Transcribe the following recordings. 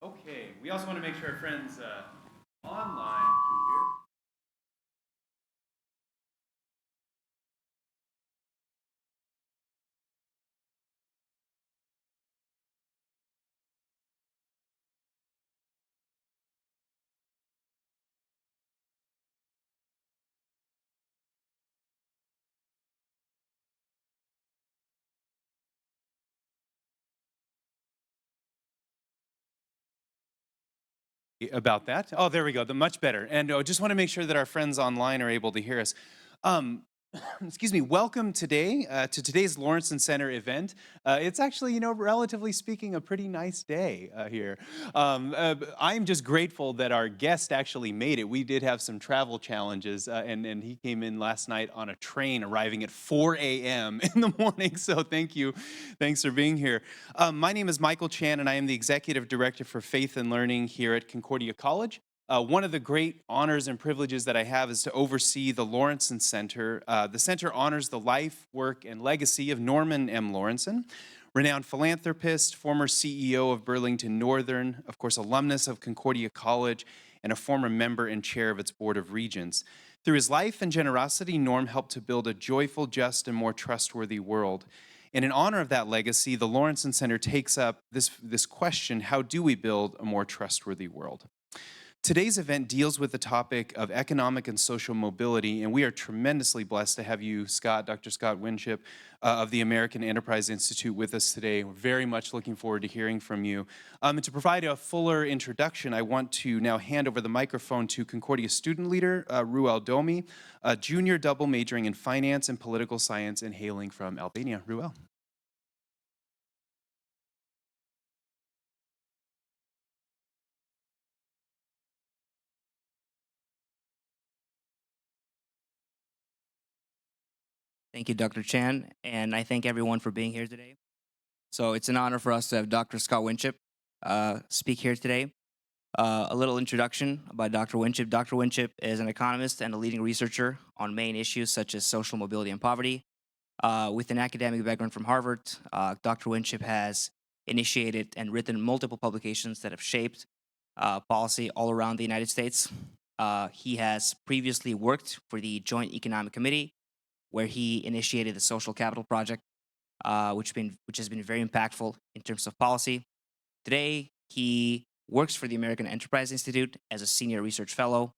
Okay, we also want to make sure our friends online can hear. About that. Oh, there we go. The much better. And just want to make sure that our friends online are able to hear us. Um, excuse me. Welcome today to today's Lawrence Center event. It's actually, relatively speaking, a pretty nice day here. I'm just grateful that our guest actually made it. We did have some travel challenges, and he came in last night on a train, arriving at 4 a.m. in the morning. So thank you, thanks for being here. My name is Michael Chan, and I am the executive director for Faith and Learning here at Concordia College. One of the great honors and privileges that I have is to oversee the Lawrenson Center. The center honors the life, work, and legacy of Norman M. Lawrenson, renowned philanthropist, former CEO of Burlington Northern, of course, alumnus of Concordia College, and a former member and chair of its Board of Regents. Through his life and generosity, Norm helped to build a joyful, just, and more trustworthy world. And in honor of that legacy, the Lawrenson Center takes up this question: how do we build a more trustworthy world? Today's event deals with the topic of economic and social mobility, and we are tremendously blessed to have you, Dr. Scott Winship of the American Enterprise Institute with us today. We're very much looking forward to hearing from you. And to provide a fuller introduction, I want to now hand over the microphone to Concordia student leader, Ruel Domi, a junior double majoring in finance and political science and hailing from Albania. Ruel. Thank you, Dr. Chan, and I thank everyone for being here today. So it's an honor for us to have Dr. Scott Winship speak here today. A little introduction about Dr. Winship. Dr. Winship is an economist and a leading researcher on main issues such as social mobility and poverty. With an academic background from Harvard, Dr. Winship has initiated and written multiple publications that have shaped policy all around the United States. He has previously worked for the Joint Economic Committee, where he initiated the Social Capital Project, which has been very impactful in terms of policy. Today, he works for the American Enterprise Institute as a senior research fellow.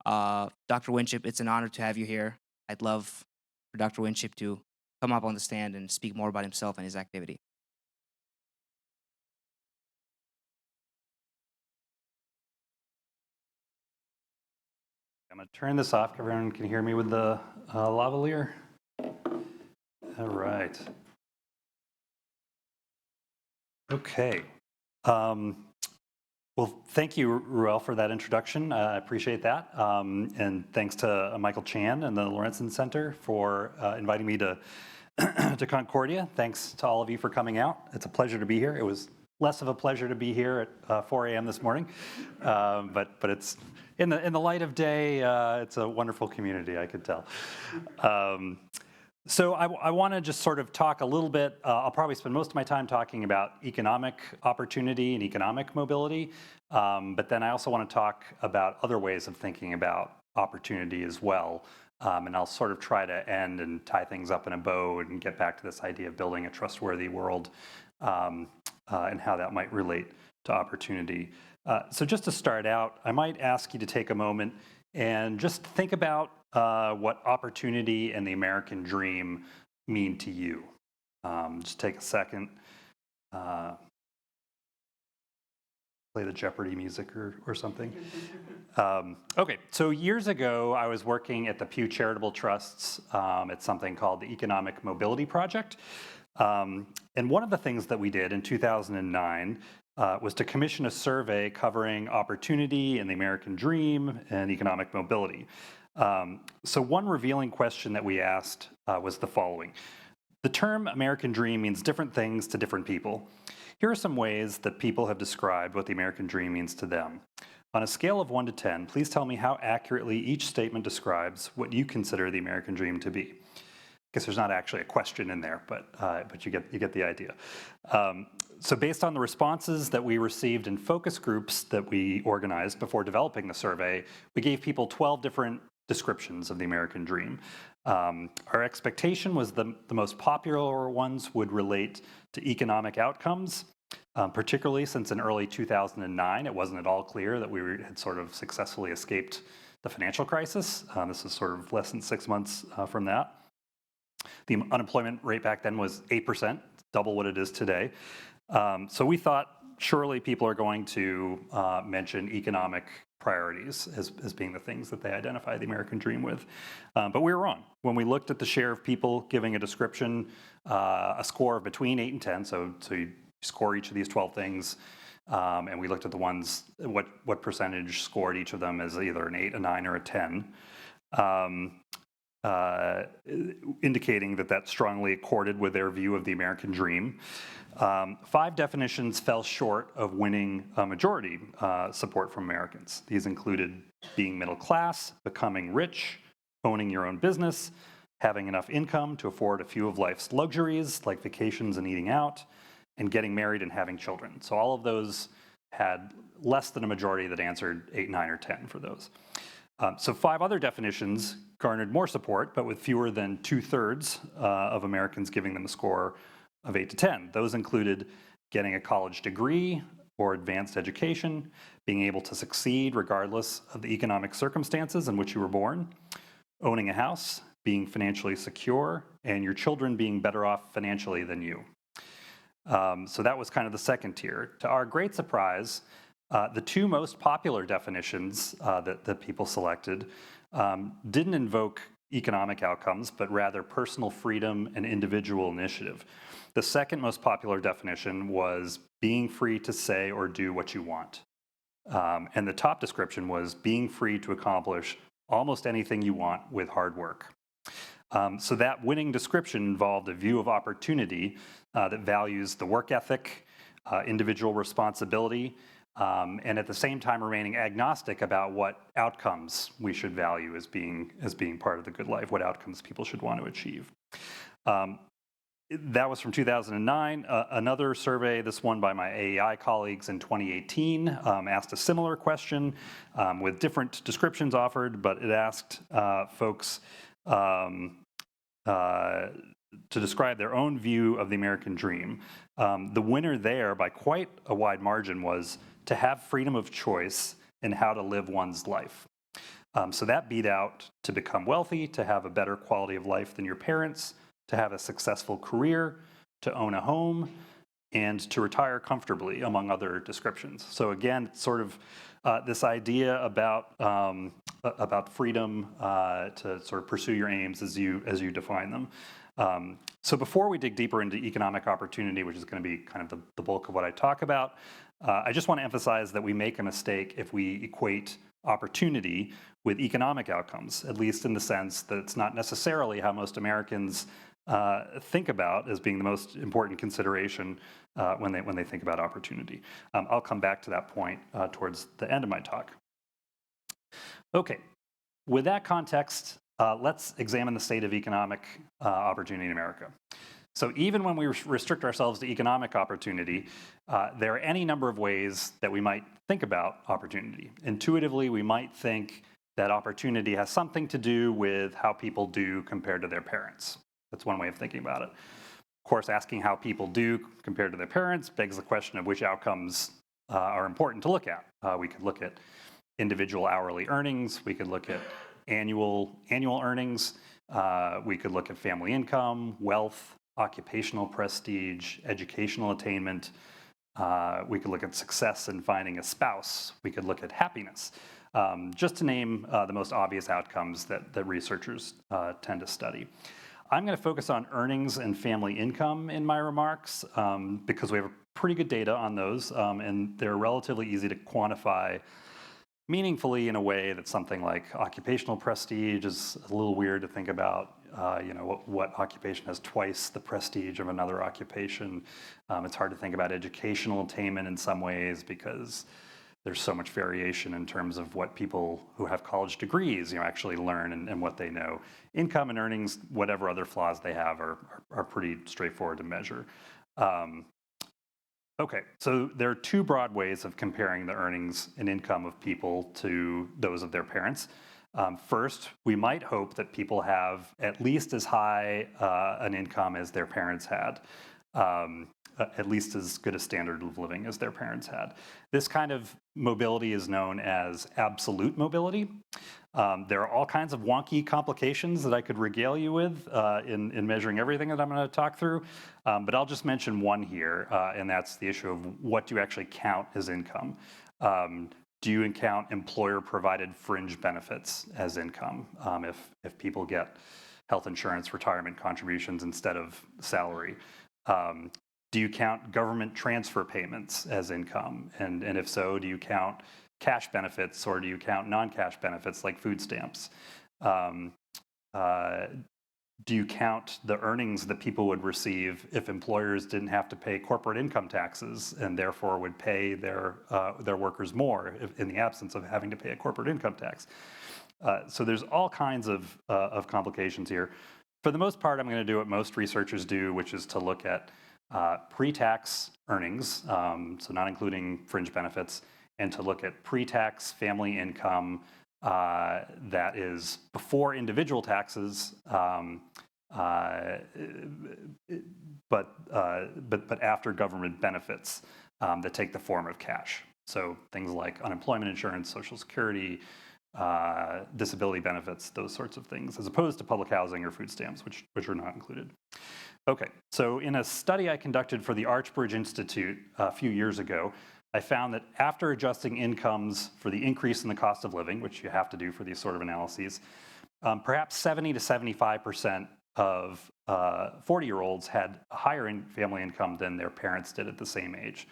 Dr. Winship, it's an honor to have you here. I'd love for Dr. Winship to come up on the stand and speak more about himself and his activity. I'm going to turn this off. Everyone can hear me with the lavalier. All right. Okay. Well, thank you, Ruel, for that introduction. I appreciate that. And thanks to Michael Chan and the Lawrence Center for inviting me to, to Concordia. Thanks to all of you for coming out. It's a pleasure to be here. It was less of a pleasure to be here at 4 a.m. this morning, but it's in the light of day. It's a wonderful community, I could tell. So I want to just sort of talk a little bit. I'll probably spend most of my time talking about economic opportunity and economic mobility, but then I also want to talk about other ways of thinking about opportunity as well. And I'll sort of try to end and tie things up in a bow and get back to this idea of building a trustworthy world and how that might relate to opportunity. So just to start out, I might ask you to take a moment and just think about what opportunity and the American dream mean to you. Just take a second. Play the Jeopardy music or something. Okay, so years ago, I was working at the Pew Charitable Trusts at something called the Economic Mobility Project. And one of the things that we did in 2009 was to commission a survey covering opportunity and the American dream and economic mobility. So one revealing question that we asked was the following. The term American dream means different things to different people. Here are some ways that people have described what the American dream means to them. On a scale of 1 to 10, please tell me how accurately each statement describes what you consider the American dream to be. I guess there's not actually a question in there, but you get the idea. So based on the responses that we received in focus groups that we organized before developing the survey, we gave people 12 different descriptions of the American dream. Our expectation was the most popular ones would relate to economic outcomes, particularly since in early 2009, it wasn't at all clear that we had sort of successfully escaped the financial crisis. This is sort of less than 6 months from that. The unemployment rate back then was 8%, double what it is today. So we thought surely people are going to mention economic priorities as being the things that they identify the American dream with. But we were wrong. When we looked at the share of people giving a description, a score of between 8 and 10, so you score each of these 12 things, and we looked at the ones, what percentage scored each of them as either an 8, a 9, or a 10. Indicating that strongly accorded with their view of the American dream. 5 definitions fell short of winning a majority support from Americans. These included being middle class, becoming rich, owning your own business, having enough income to afford a few of life's luxuries like vacations and eating out, and getting married and having children. So all of those had less than a majority that answered 8, 9, or 10 for those. So 5 other definitions garnered more support, but with fewer than 2/3 of Americans giving them a score of 8 to 10. Those included getting a college degree or advanced education, being able to succeed regardless of the economic circumstances in which you were born, owning a house, being financially secure, and your children being better off financially than you. So that was kind of the second tier. To our great surprise, the 2 most popular definitions that people selected didn't invoke economic outcomes, but rather personal freedom and individual initiative. The second most popular definition was being free to say or do what you want. And the top description was being free to accomplish almost anything you want with hard work. So that winning description involved a view of opportunity that values the work ethic, individual responsibility, and at the same time remaining agnostic about what outcomes we should value as being part of the good life, what outcomes people should want to achieve. That was from 2009. Another survey, this one by my AEI colleagues in 2018, asked a similar question with different descriptions offered, but it asked folks to describe their own view of the American dream. The winner there, by quite a wide margin, was to have freedom of choice in how to live one's life. So that beat out to become wealthy, to have a better quality of life than your parents, to have a successful career, to own a home, and to retire comfortably, among other descriptions. So again, sort of this idea about freedom to sort of pursue your aims as you define them. So before we dig deeper into economic opportunity, which is going to be kind of the bulk of what I talk about, I just want to emphasize that we make a mistake if we equate opportunity with economic outcomes, at least in the sense that it's not necessarily how most Americans think about as being the most important consideration when they think about opportunity. I'll come back to that point towards the end of my talk. Okay, with that context, let's examine the state of economic opportunity in America. So even when we restrict ourselves to economic opportunity, there are any number of ways that we might think about opportunity. Intuitively, we might think that opportunity has something to do with how people do compared to their parents. That's one way of thinking about it. Of course, asking how people do compared to their parents begs the question of which outcomes are important to look at. We could look at individual hourly earnings. We could look at annual earnings. We could look at family income, wealth, occupational prestige, educational attainment. We could look at success in finding a spouse. We could look at happiness, just to name the most obvious outcomes that researchers tend to study. I'm going to focus on earnings and family income in my remarks because we have pretty good data on those, and they're relatively easy to quantify meaningfully in a way that something like occupational prestige is a little weird to think about. What occupation has twice the prestige of another occupation. It's hard to think about educational attainment in some ways because there's so much variation in terms of what people who have college degrees actually learn and what they know. Income and earnings, whatever other flaws they have, are pretty straightforward to measure. Okay, so there are two broad ways of comparing the earnings and income of people to those of their parents. First, we might hope that people have at least as high an income as their parents had, at least as good a standard of living as their parents had. This kind of mobility is known as absolute mobility. There are all kinds of wonky complications that I could regale you with in measuring everything that I'm going to talk through, but I'll just mention one here, and that's the issue of what do you actually count as income. Do you count employer-provided fringe benefits as income if people get health insurance, retirement contributions instead of salary? Do you count government transfer payments as income? And if so, do you count cash benefits or do you count non-cash benefits like food stamps? Do you count the earnings that people would receive if employers didn't have to pay corporate income taxes and therefore would pay their workers more in the absence of having to pay a corporate income tax? So there's all kinds of complications here. For the most part, I'm going to do what most researchers do, which is to look at pre-tax earnings, so not including fringe benefits, and to look at pre-tax family income that is before individual taxes, but after government benefits that take the form of cash. So things like unemployment insurance, Social Security, disability benefits, those sorts of things, as opposed to public housing or food stamps, which are not included. Okay, so in a study I conducted for the Archbridge Institute a few years ago, I found that after adjusting incomes for the increase in the cost of living, which you have to do for these sort of analyses, perhaps 70 to 75% of 40-year-olds had a higher family income than their parents did at the same age.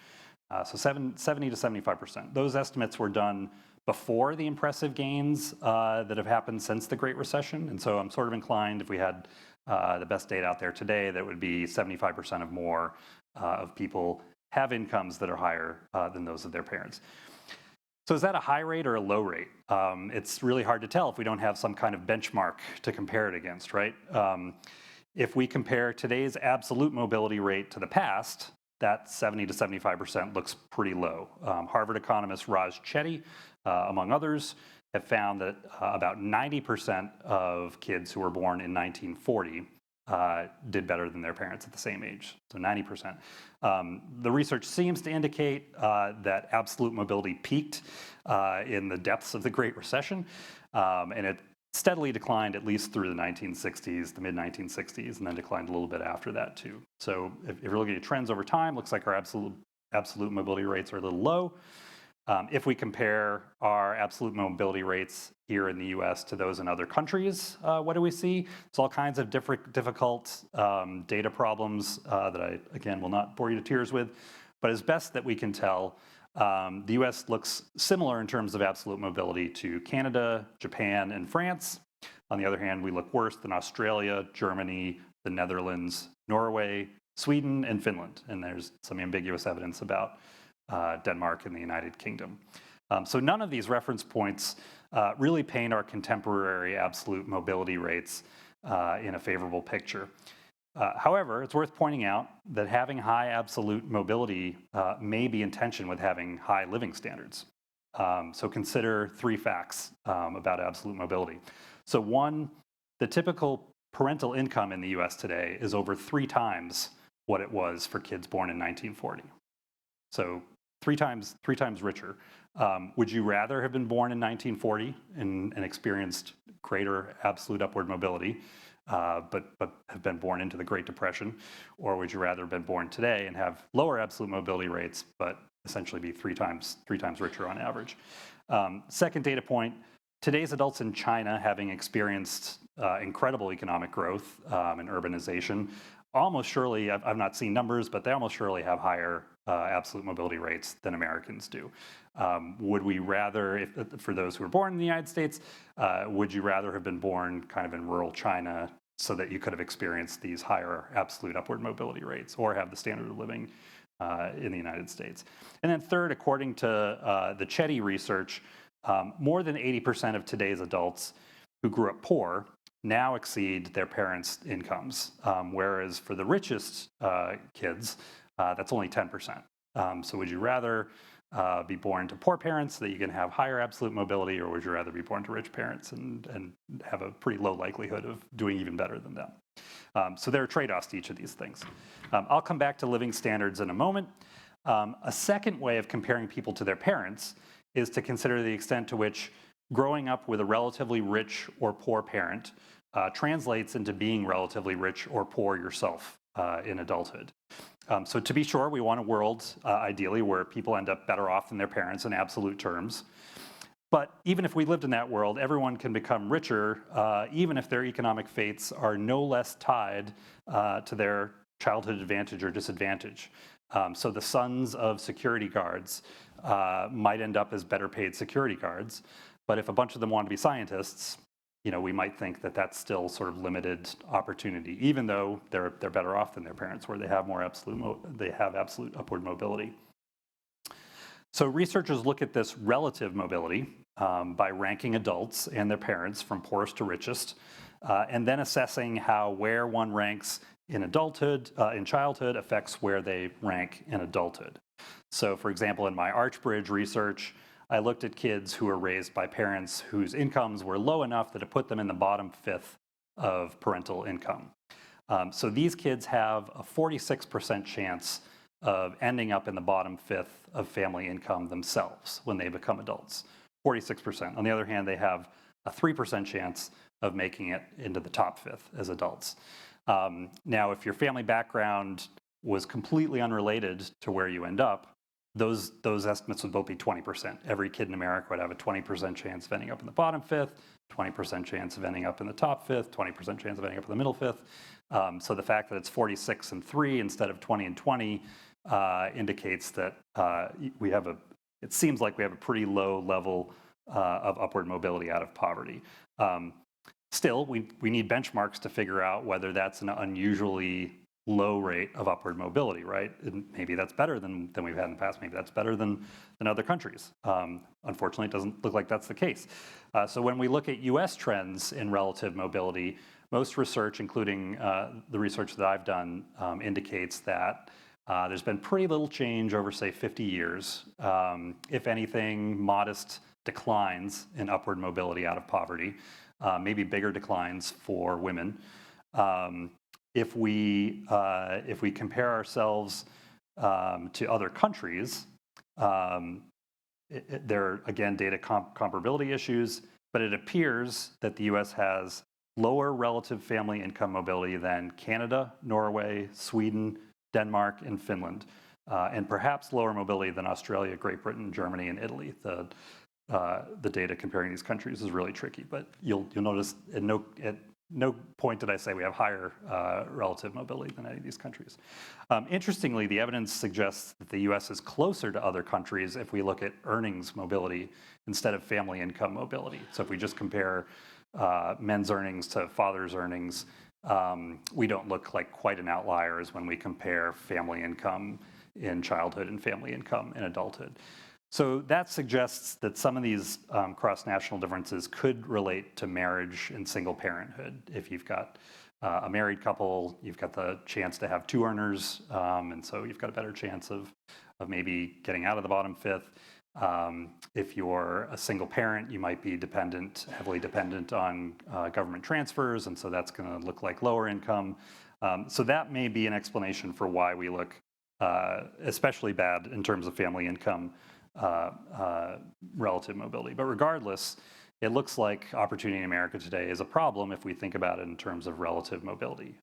So 70 to 75%. Those estimates were done before the impressive gains that have happened since the Great Recession. And so I'm sort of inclined, if we had the best data out there today, that would be 75% of more of people have incomes that are higher than those of their parents. So is that a high rate or a low rate? It's really hard to tell if we don't have some kind of benchmark to compare it against, right? If we compare today's absolute mobility rate to the past, that 70 to 75% looks pretty low. Harvard economist Raj Chetty, among others, have found that about 90% of kids who were born in 1940 did better than their parents at the same age, so 90%. The research seems to indicate that absolute mobility peaked in the depths of the Great Recession, and it steadily declined at least through the 1960s, the mid-1960s, and then declined a little bit after that too. So if you're looking at trends over time, looks like our absolute mobility rates are a little low. If we compare our absolute mobility rates here in the US to those in other countries, what do we see? It's all kinds of difficult data problems that I, again, will not bore you to tears with. But as best that we can tell, the US looks similar in terms of absolute mobility to Canada, Japan, and France. On the other hand, we look worse than Australia, Germany, the Netherlands, Norway, Sweden, and Finland. And there's some ambiguous evidence about Denmark and the United Kingdom. So none of these reference points really paint our contemporary absolute mobility rates in a favorable picture. However, it's worth pointing out that having high absolute mobility may be in tension with having high living standards. So consider three facts about absolute mobility. So one, the typical parental income in the US today is over 3 times what it was for kids born in 1940. So three times richer. Would you rather have been born in 1940 and experienced greater absolute upward mobility, but have been born into the Great Depression? Or would you rather have been born today and have lower absolute mobility rates, but essentially be three times richer on average? Second data point, today's adults in China, having experienced incredible economic growth and urbanization, almost surely, I've not seen numbers, but they almost surely have higher absolute mobility rates than Americans do. Would we rather, for those who were born in the United States, would you rather have been born kind of in rural China so that you could have experienced these higher absolute upward mobility rates, or have the standard of living in the United States? And then third, according to the Chetty research, more than 80% of today's adults who grew up poor now exceed their parents' incomes, whereas for the richest kids, that's only 10%. So would you rather be born to poor parents so that you can have higher absolute mobility, or would you rather be born to rich parents and have a pretty low likelihood of doing even better than them? So there are trade-offs to each of these things. I'll come back to living standards in a moment. A second way of comparing people to their parents is to consider the extent to which growing up with a relatively rich or poor parent translates into being relatively rich or poor yourself in adulthood. So to be sure, we want a world, ideally, where people end up better off than their parents in absolute terms. But even if we lived in that world, everyone can become richer, even if their economic fates are no less tied to their childhood advantage or disadvantage. So the sons of security guards might end up as better paid security guards. But if a bunch of them want to be scientists, we might think that that's still sort of limited opportunity, even though they're better off than their parents, where they have absolute upward mobility. So researchers look at this relative mobility by ranking adults and their parents from poorest to richest, and then assessing how where one ranks in childhood affects where they rank in adulthood. So, for example, in my Archbridge research, I looked at kids who were raised by parents whose incomes were low enough that it put them in the bottom fifth of parental income. So these kids have a 46% chance of ending up in the bottom fifth of family income themselves when they become adults. 46%. On the other hand, they have a 3% chance of making it into the top fifth as adults. Now, if your family background was completely unrelated to where you end up, those estimates would both be 20%. Every kid in America would have a 20% chance of ending up in the bottom fifth, 20% chance of ending up in the top fifth, 20% chance of ending up in the middle fifth. So the fact that it's 46 and 3 instead of 20 and 20 indicates that it seems like we have a pretty low level of upward mobility out of poverty. Still, we need benchmarks to figure out whether that's an unusually low rate of upward mobility, right? And maybe that's better than we've had in the past. Maybe that's better than other countries. Unfortunately, it doesn't look like that's the case. So when we look at US trends in relative mobility, most research, including the research that I've done, indicates that there's been pretty little change over, say, 50 years. If anything, modest declines in upward mobility out of poverty, maybe bigger declines for women. If we compare ourselves to other countries, there are, again, data comparability issues, but it appears that the US has lower relative family income mobility than Canada, Norway, Sweden, Denmark, and Finland, and perhaps lower mobility than Australia, Great Britain, Germany, and Italy. The data comparing these countries is really tricky, but you'll notice at no point did I say we have higher relative mobility than any of these countries. Interestingly, the evidence suggests that the US is closer to other countries if we look at earnings mobility instead of family income mobility. So if we just compare men's earnings to fathers' earnings, we don't look like quite an outlier as when we compare family income in childhood and family income in adulthood. So that suggests that some of these cross-national differences could relate to marriage and single parenthood. If you've got a married couple, you've got the chance to have two earners, and so you've got a better chance of maybe getting out of the bottom fifth. If you're a single parent, you might be heavily dependent on government transfers, and so that's going to look like lower income. So that may be an explanation for why we look especially bad in terms of family income relative mobility. But regardless, it looks like opportunity in America today is a problem if we think about it in terms of relative mobility.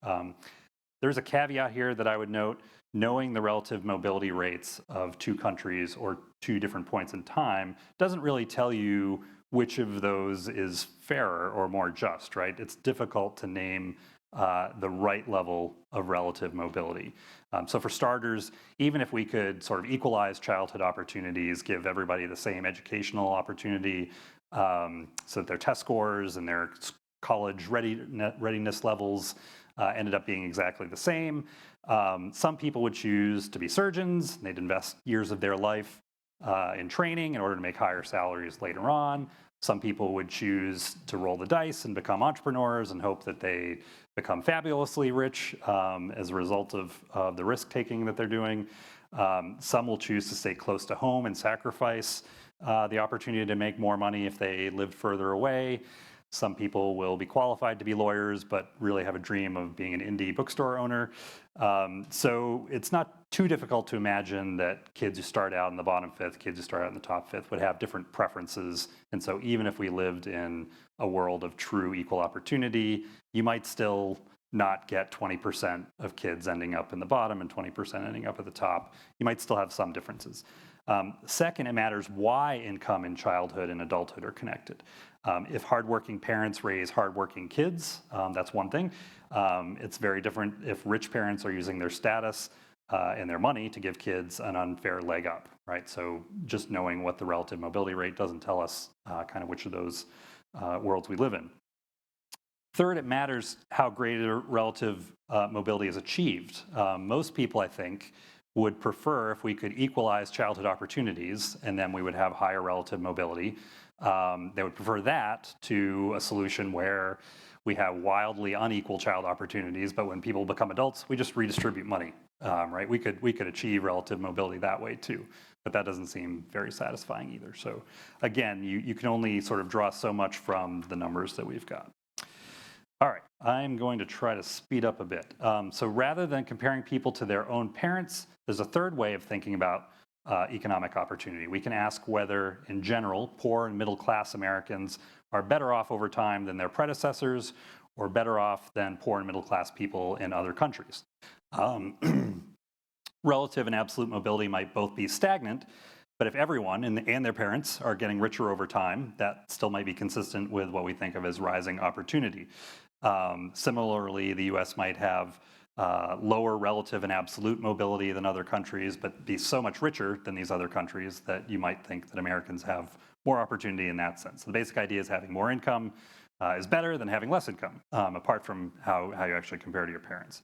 There's a caveat here that I would note. Knowing the relative mobility rates of two countries or two different points in time doesn't really tell you which of those is fairer or more just, right? It's difficult to name the right level of relative mobility. So for starters, even if we could sort of equalize childhood opportunities, give everybody the same educational opportunity, so that their test scores and their college readiness levels ended up being exactly the same, some people would choose to be surgeons. They'd invest years of their life in training in order to make higher salaries later on. Some people would choose to roll the dice and become entrepreneurs and hope that they become fabulously rich as a result of the risk-taking that they're doing. Some will choose to stay close to home and sacrifice the opportunity to make more money if they lived further away. Some people will be qualified to be lawyers, but really have a dream of being an indie bookstore owner. So it's not too difficult to imagine that kids who start out in the bottom fifth, kids who start out in the top fifth would have different preferences. And so even if we lived in a world of true equal opportunity, you might still not get 20% of kids ending up in the bottom and 20% ending up at the top. You might still have some differences. Second, it matters why income in childhood and adulthood are connected. If hardworking parents raise hardworking kids, that's one thing. It's very different if rich parents are using their status and their money to give kids an unfair leg up, right? So just knowing what the relative mobility rate doesn't tell us kind of which of those worlds we live in. Third, it matters how greater relative mobility is achieved. Most people, I think, would prefer if we could equalize childhood opportunities and then we would have higher relative mobility. They would prefer that to a solution where we have wildly unequal child opportunities, but when people become adults, we just redistribute money, right? We could achieve relative mobility that way too, but that doesn't seem very satisfying either. So again, you can only sort of draw so much from the numbers that we've got. All right, I'm going to try to speed up a bit. So rather than comparing people to their own parents, there's a third way of thinking about economic opportunity. We can ask whether, in general, poor and middle-class Americans are better off over time than their predecessors or better off than poor and middle-class people in other countries. Relative and absolute mobility might both be stagnant, but if everyone and their parents are getting richer over time, that still might be consistent with what we think of as rising opportunity. Similarly, the US might have lower relative and absolute mobility than other countries, but be so much richer than these other countries that you might think that Americans have more opportunity in that sense. The basic idea is having more income is better than having less income, apart from how you actually compare to your parents.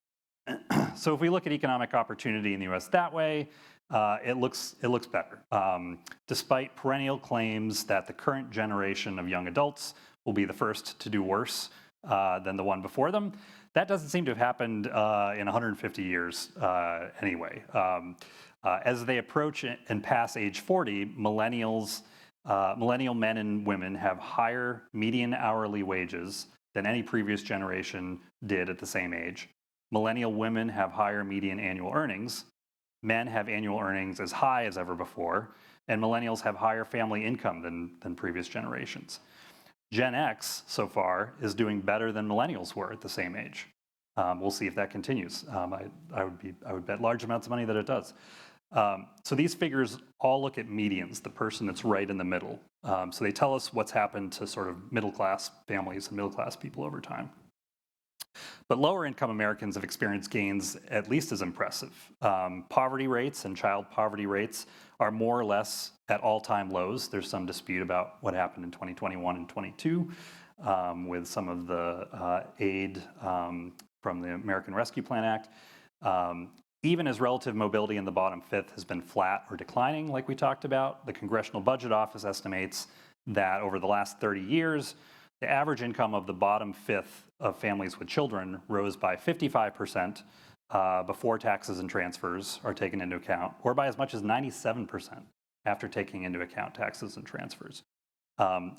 So if we look at economic opportunity in the US that way, it looks better. Despite perennial claims that the current generation of young adults will be the first to do worse than the one before them, that doesn't seem to have happened in 150 years anyway. As they approach and pass age 40, millennial men and women have higher median hourly wages than any previous generation did at the same age. Millennial women have higher median annual earnings. Men have annual earnings as high as ever before, and millennials have higher family income than previous generations. Gen X, so far, is doing better than millennials were at the same age. We'll see if that continues. I would bet large amounts of money that it does. So these figures all look at medians, the person that's right in the middle. So they tell us what's happened to sort of middle-class families and middle-class people over time. But lower-income Americans have experienced gains at least as impressive. Poverty rates and child poverty rates are more or less at all-time lows. There's some dispute about what happened in 2021 and 22 with some of the aid from the American Rescue Plan Act. Even as relative mobility in the bottom fifth has been flat or declining, like we talked about, the Congressional Budget Office estimates that over the last 30 years, the average income of the bottom fifth of families with children rose by 55% before taxes and transfers are taken into account, or by as much as 97% after taking into account taxes and transfers.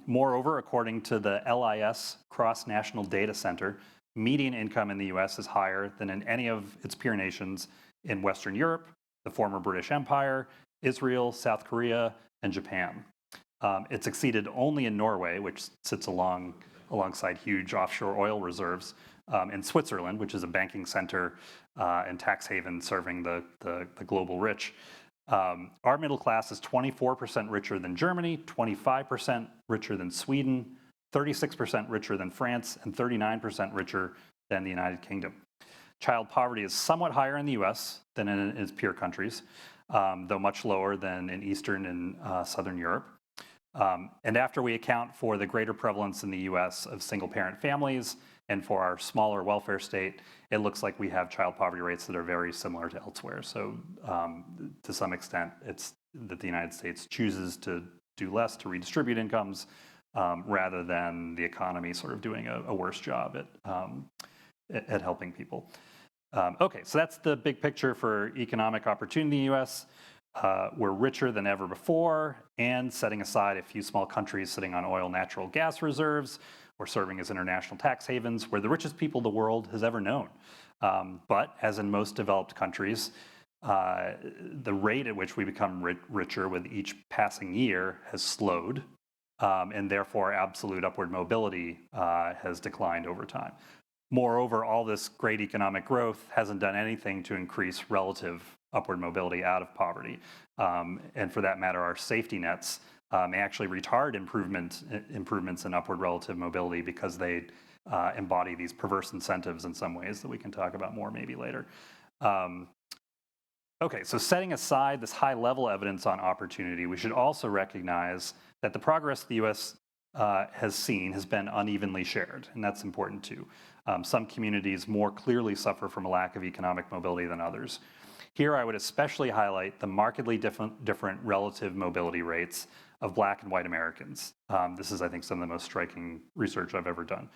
Moreover, according to the LIS Cross-National Data Center, median income in the US is higher than in any of its peer nations in Western Europe, the former British Empire, Israel, South Korea, and Japan. It's exceeded only in Norway, which sits alongside huge offshore oil reserves, and Switzerland, which is a banking center and tax haven serving the global rich. Our middle class is 24% richer than Germany, 25% richer than Sweden, 36% richer than France, and 39% richer than the United Kingdom. Child poverty is somewhat higher in the US than in its peer countries, though much lower than in Eastern and Southern Europe. And after we account for the greater prevalence in the US of single-parent families and for our smaller welfare state, it looks like we have child poverty rates that are very similar to elsewhere. So to some extent, it's that the United States chooses to do less to redistribute incomes rather than the economy sort of doing a worse job at helping people. Okay, so that's the big picture for economic opportunity in the US. We're richer than ever before, and setting aside a few small countries sitting on oil, natural gas reserves, or serving as international tax havens, we're the richest people the world has ever known. But as in most developed countries, the rate at which we become richer with each passing year has slowed, and therefore absolute upward mobility has declined over time. Moreover, all this great economic growth hasn't done anything to increase relative upward mobility out of poverty. And for that matter, our safety nets may actually retard improvements in upward relative mobility because they embody these perverse incentives in some ways that we can talk about more maybe later. Okay, so setting aside this high-level evidence on opportunity, we should also recognize that the progress the U.S. Has seen has been unevenly shared, and that's important too. Some communities more clearly suffer from a lack of economic mobility than others. Here, I would especially highlight the markedly different relative mobility rates of Black and white Americans. This is, I think, some of the most striking research I've ever done.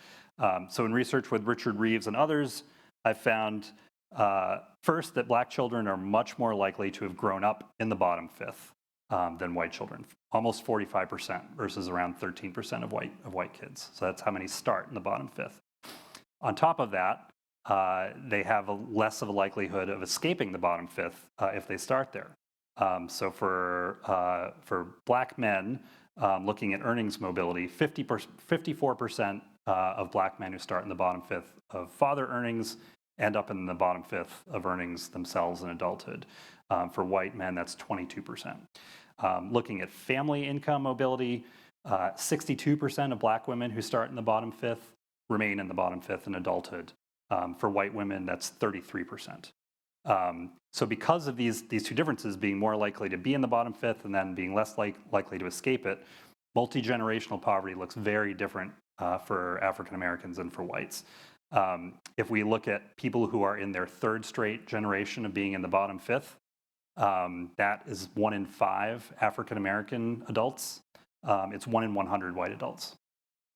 So in research with Richard Reeves and others, I've found first that Black children are much more likely to have grown up in the bottom fifth than white children, almost 45% versus around 13% of white kids. So that's how many start in the bottom fifth. On top of that, they have less of a likelihood of escaping the bottom fifth if they start there. So for Black men, looking at earnings mobility, 54% of Black men who start in the bottom fifth of father earnings end up in the bottom fifth of earnings themselves in adulthood. For white men, that's 22%. Looking at family income mobility, 62% of Black women who start in the bottom fifth remain in the bottom fifth in adulthood. For white women, that's 33%. So because of these two differences, being more likely to be in the bottom fifth and then being less likely to escape it, multi-generational poverty looks very different for African Americans and for whites. If we look at people who are in their third straight generation of being in the bottom fifth, that is 1 in 5 African American adults. It's 1 in 100 white adults.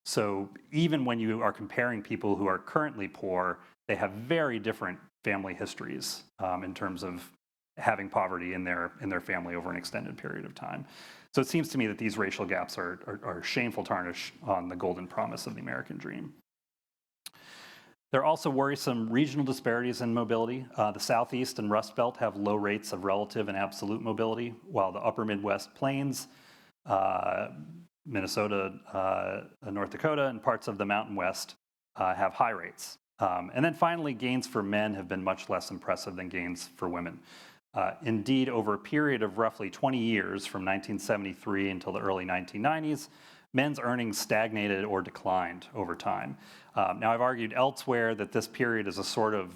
So even when you are comparing people who are currently poor, they have very different family histories in terms of having poverty in their family over an extended period of time. So it seems to me that these racial gaps are shameful tarnish on the golden promise of the American dream. There are also worrisome regional disparities in mobility. The Southeast and Rust Belt have low rates of relative and absolute mobility, while the upper Midwest Plains, Minnesota, North Dakota, and parts of the Mountain West have high rates. And then finally, gains for men have been much less impressive than gains for women. Indeed, over a period of roughly 20 years, from 1973 until the early 1990s, men's earnings stagnated or declined over time. Now, I've argued elsewhere that this period is a sort of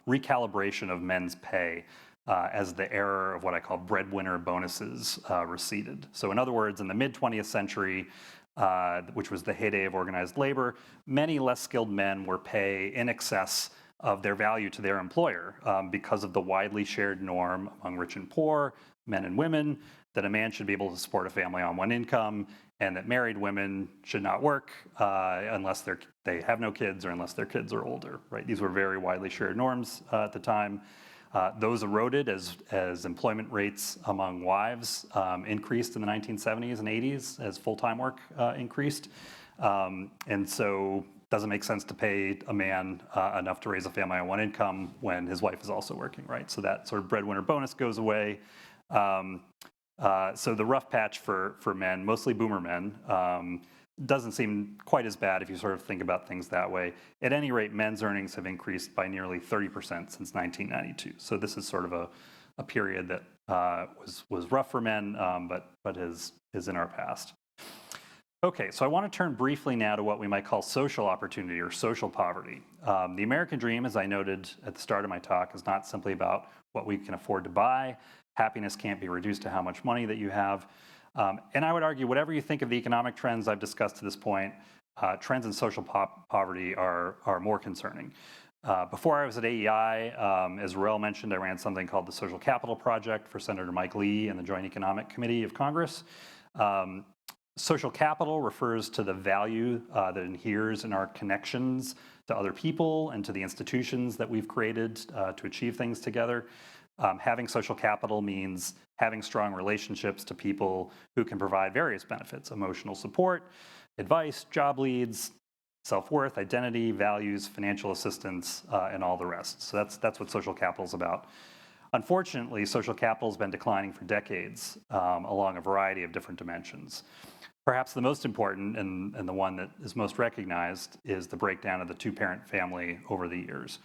recalibration of men's pay as the era of what I call breadwinner bonuses receded. So in other words, in the mid-20th century, which was the heyday of organized labor, many less skilled men were paid in excess of their value to their employer because of the widely shared norm among rich and poor, men and women, that a man should be able to support a family on one income, and that married women should not work unless they have no kids or unless their kids are older. Right? These were very widely shared norms at the time. Those eroded as employment rates among wives increased in the 1970s and 80s as full-time work increased. And so it doesn't make sense to pay a man enough to raise a family on one income when his wife is also working, right? So that sort of breadwinner bonus goes away. So the rough patch for men, mostly boomer men, doesn't seem quite as bad if you sort of think about things that way. At any rate, men's earnings have increased by nearly 30% since 1992. So this is sort of a period that was rough for men, but is in our past. Okay, so I want to turn briefly now to what we might call social opportunity or social poverty. The American dream, as I noted at the start of my talk, is not simply about what we can afford to buy. Happiness can't be reduced to how much money that you have. And I would argue, whatever you think of the economic trends I've discussed to this point, trends in social poverty are more concerning. Before I was at AEI, as Rael mentioned, I ran something called the Social Capital Project for Senator Mike Lee and the Joint Economic Committee of Congress. Social capital refers to the value that inheres in our connections to other people and to the institutions that we've created to achieve things together. Having social capital means having strong relationships to people who can provide various benefits: emotional support, advice, job leads, self-worth, identity, values, financial assistance, and all the rest. So that's what social capital is about. Unfortunately, social capital has been declining for decades along a variety of different dimensions. Perhaps the most important and the one that is most recognized is the breakdown of the two-parent family over the years.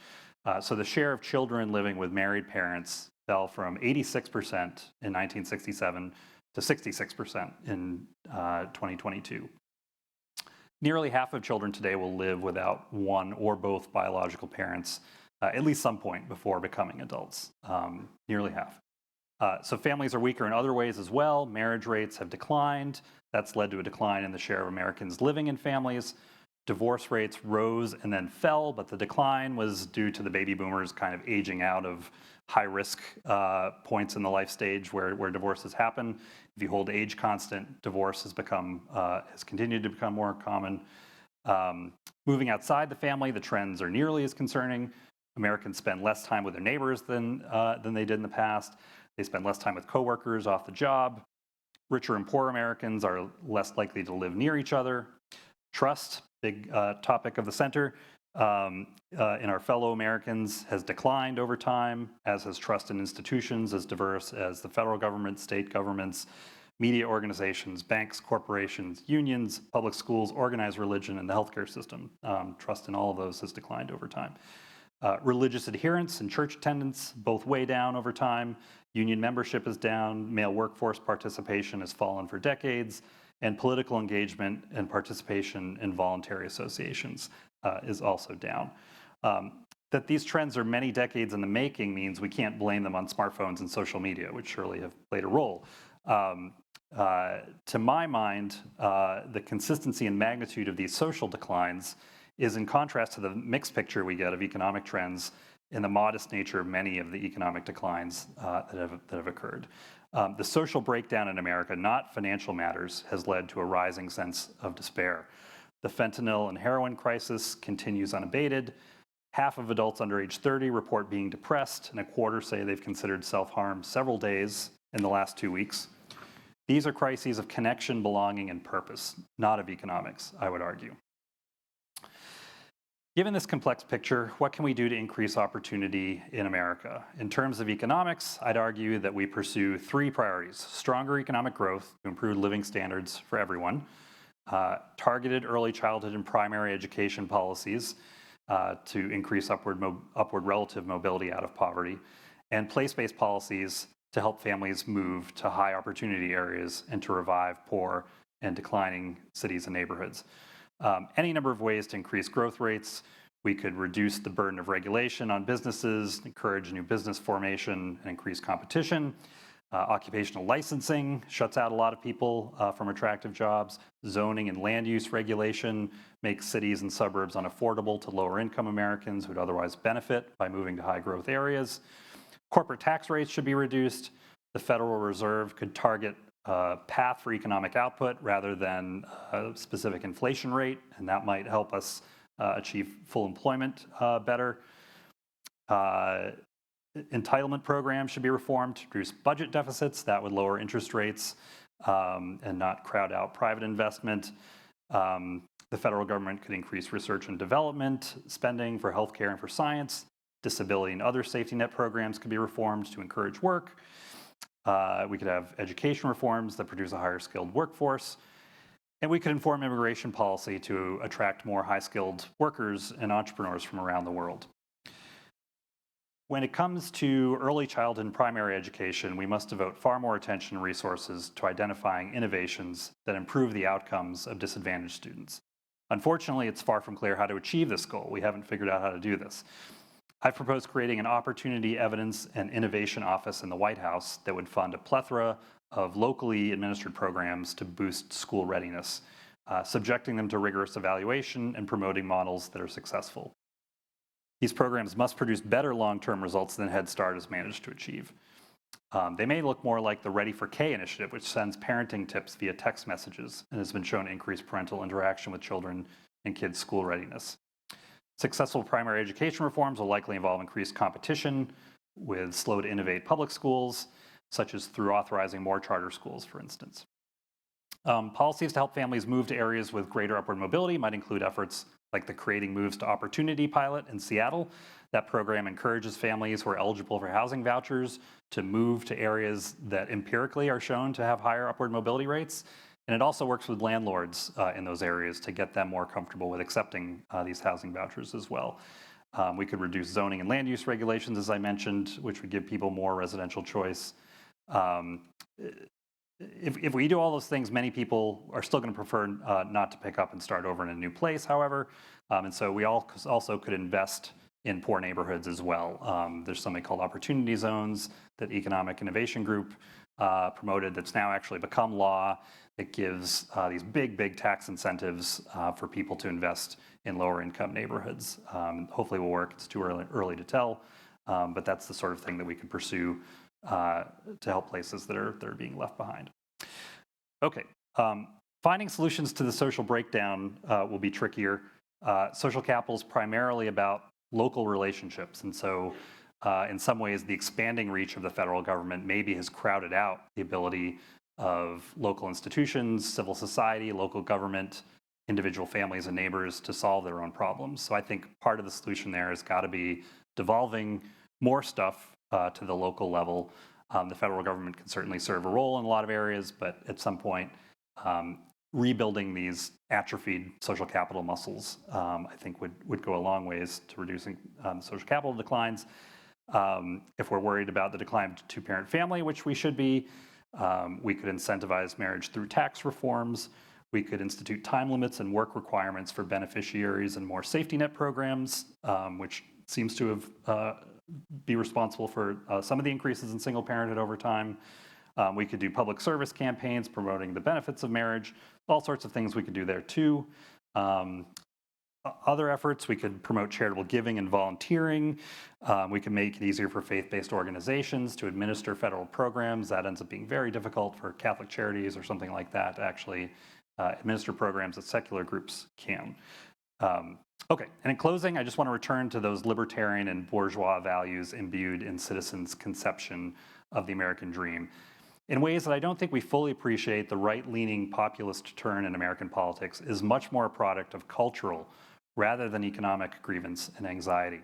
So the share of children living with married parents fell from 86% in 1967 to 66% in 2022. Nearly half of children today will live without one or both biological parents at least some point before becoming adults, nearly half. So families are weaker in other ways as well. Marriage rates have declined. That's led to a decline in the share of Americans living in families. Divorce rates rose and then fell, but the decline was due to the baby boomers kind of aging out of high-risk points in the life stage where divorces happen. If you hold age constant, divorce has continued to become more common. Moving outside the family, the trends are nearly as concerning. Americans spend less time with their neighbors than they did in the past. They spend less time with coworkers off the job. Richer and poorer Americans are less likely to live near each other. Trust, big topic of the center, in our fellow Americans has declined over time, as has trust in institutions as diverse as the federal government, state governments, media organizations, banks, corporations, unions, public schools, organized religion, and the healthcare system. Trust in all of those has declined over time. Religious adherence and church attendance both way down over time. Union membership is down. Male workforce participation has fallen for decades. And political engagement and participation in voluntary associations is also down. That these trends are many decades in the making means we can't blame them on smartphones and social media, which surely have played a role. To my mind, the consistency and magnitude of these social declines is in contrast to the mixed picture we get of economic trends and the modest nature of many of the economic declines that have occurred. The social breakdown in America, not financial matters, has led to a rising sense of despair. The fentanyl and heroin crisis continues unabated. Half of adults under age 30 report being depressed, and a quarter say they've considered self-harm several days in the last 2 weeks. These are crises of connection, belonging, and purpose, not of economics, I would argue. Given this complex picture, what can we do to increase opportunity in America? In terms of economics, I'd argue that we pursue 3 priorities: stronger economic growth to improve living standards for everyone, targeted early childhood and primary education policies to increase upward relative mobility out of poverty, and place-based policies to help families move to high opportunity areas and to revive poor and declining cities and neighborhoods. Any number of ways to increase growth rates. We could reduce the burden of regulation on businesses, encourage new business formation, and increase competition. Occupational licensing shuts out a lot of people from attractive jobs. Zoning and land use regulation makes cities and suburbs unaffordable to lower income Americans who'd otherwise benefit by moving to high growth areas. Corporate tax rates should be reduced. The Federal Reserve could target a path for economic output rather than a specific inflation rate, and that might help us achieve full employment better. Entitlement programs should be reformed to reduce budget deficits. That would lower interest rates and not crowd out private investment. The federal government could increase research and development spending for healthcare and for science. Disability and other safety net programs could be reformed to encourage work. We could have education reforms that produce a higher skilled workforce. And we could inform immigration policy to attract more high-skilled workers and entrepreneurs from around the world. When it comes to early childhood and primary education, we must devote far more attention and resources to identifying innovations that improve the outcomes of disadvantaged students. Unfortunately, it's far from clear how to achieve this goal. We haven't figured out how to do this. I've proposed creating an Opportunity, Evidence, and Innovation Office in the White House that would fund a plethora of locally administered programs to boost school readiness, subjecting them to rigorous evaluation and promoting models that are successful. These programs must produce better long-term results than Head Start has managed to achieve. They may look more like the Ready for K initiative, which sends parenting tips via text messages and has been shown to increase parental interaction with children and kids' school readiness. Successful primary education reforms will likely involve increased competition with slow to innovate public schools, such as through authorizing more charter schools, for instance. Policies to help families move to areas with greater upward mobility might include efforts like the Creating Moves to Opportunity pilot in Seattle. That program encourages families who are eligible for housing vouchers to move to areas that empirically are shown to have higher upward mobility rates. And it also works with landlords in those areas to get them more comfortable with accepting these housing vouchers as well. We could reduce zoning and land use regulations, as I mentioned, which would give people more residential choice. If we do all those things, many people are still going to prefer not to pick up and start over in a new place, however. And so we also could invest in poor neighborhoods as well. There's something called opportunity zones that Economic Innovation Group promoted that's now actually become law. It gives these big tax incentives for people to invest in lower income neighborhoods. Hopefully will work. It's too early to tell, but that's the sort of thing that we could pursue to help places that are being left behind. Okay, finding solutions to the social breakdown will be trickier. Social capital is primarily about local relationships, and so in some ways the expanding reach of the federal government maybe has crowded out the ability of local institutions, civil society, local government, individual families and neighbors to solve their own problems. So I think part of the solution there has got to be devolving more stuff to the local level. The federal government can certainly serve a role in a lot of areas, but at some point, rebuilding these atrophied social capital muscles, I think would go a long ways to reducing social capital declines. If we're worried about the decline of two-parent family, which we should be, we could incentivize marriage through tax reforms. We could institute time limits and work requirements for beneficiaries and more safety net programs, which seems to have be responsible for some of the increases in single parenthood over time. We could do public service campaigns promoting the benefits of marriage, all sorts of things we could do there too. Other efforts, we could promote charitable giving and volunteering. We can make it easier for faith-based organizations to administer federal programs. That ends up being very difficult for Catholic charities or something like that to actually administer programs that secular groups can. Okay, and in closing, I just want to return to those libertarian and bourgeois values imbued in citizens' conception of the American dream. In ways that I don't think we fully appreciate, the right-leaning populist turn in American politics is much more a product of cultural rather than economic grievance and anxiety.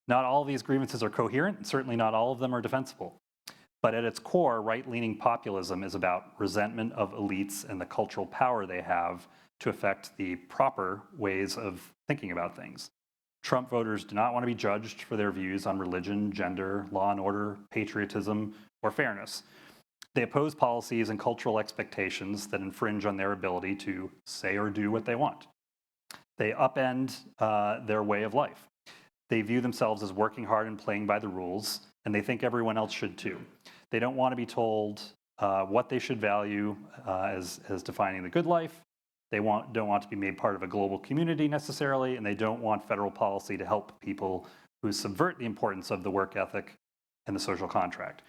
Not all of these grievances are coherent, and certainly not all of them are defensible. But at its core, right-leaning populism is about resentment of elites and the cultural power they have to affect the proper ways of thinking about things. Trump voters do not want to be judged for their views on religion, gender, law and order, patriotism, or fairness. They oppose policies and cultural expectations that infringe on their ability to say or do what they want. They upend their way of life. They view themselves as working hard and playing by the rules, and they think everyone else should too. They don't want to be told what they should value as defining the good life. They don't want to be made part of a global community necessarily, and they don't want federal policy to help people who subvert the importance of the work ethic and the social contract.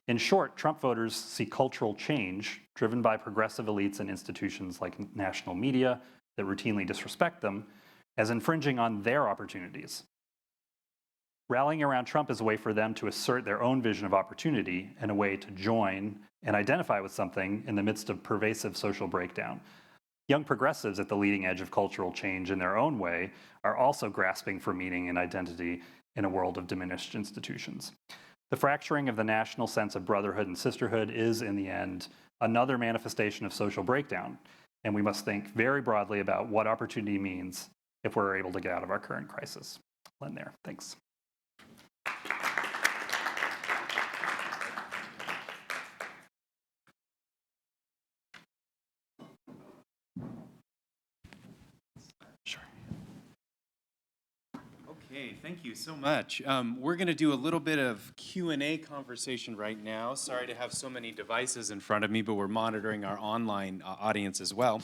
In short, Trump voters see cultural change driven by progressive elites and institutions like national media that routinely disrespect them as infringing on their opportunities. Rallying around Trump is a way for them to assert their own vision of opportunity and a way to join and identify with something in the midst of pervasive social breakdown. Young progressives at the leading edge of cultural change in their own way are also grasping for meaning and identity in a world of diminished institutions. The fracturing of the national sense of brotherhood and sisterhood is, in the end, another manifestation of social breakdown, and we must think very broadly about what opportunity means if we're able to get out of our current crisis. I'll end there. Thanks. Okay, thank you so much. We're going to do a little bit of Q&A conversation right now. Sorry to have so many devices in front of me, but we're monitoring our online audience as well.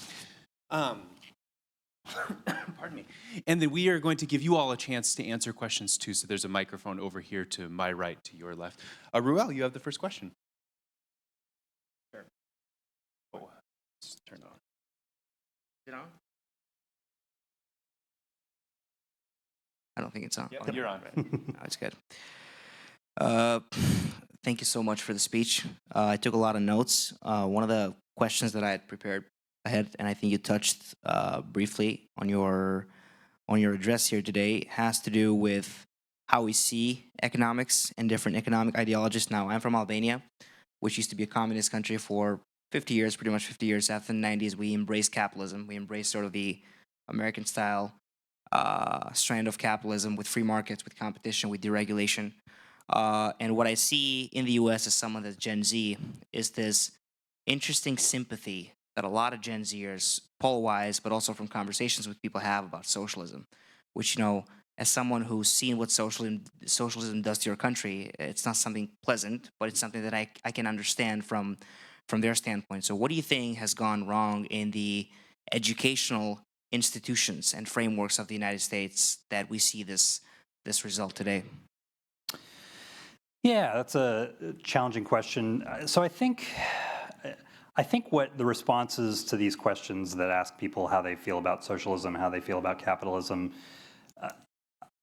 Pardon me. And then we are going to give you all a chance to answer questions too. So there's a microphone over here to my right, to your left. Ruel, you have the first question. Sure. Oh, let's turn it on. Is it on? I don't think it's on. Yep, you're on. No, it's good. Uh, Thank you so much for the speech. I took a lot of notes. One of the questions that I had prepared ahead, and I think you touched briefly on your address here today, has to do with how we see economics and different economic ideologies. Now, I'm from Albania, which used to be a communist country for 50 years, pretty much 50 years. After the 90s, we embraced capitalism. We embraced sort of the American style strand of capitalism with free markets, with competition, with deregulation. And what I see in the US as someone that's Gen Z is this interesting sympathy that a lot of Gen Zers, poll-wise, but also from conversations with people have about socialism, which, as someone who's seen what socialism does to your country, it's not something pleasant, but it's something that I can understand from their standpoint. So what do you think has gone wrong in the educational institutions and frameworks of the United States that we see this result today? Yeah, that's a challenging question. So I think what the responses to these questions that ask people how they feel about socialism, how they feel about capitalism,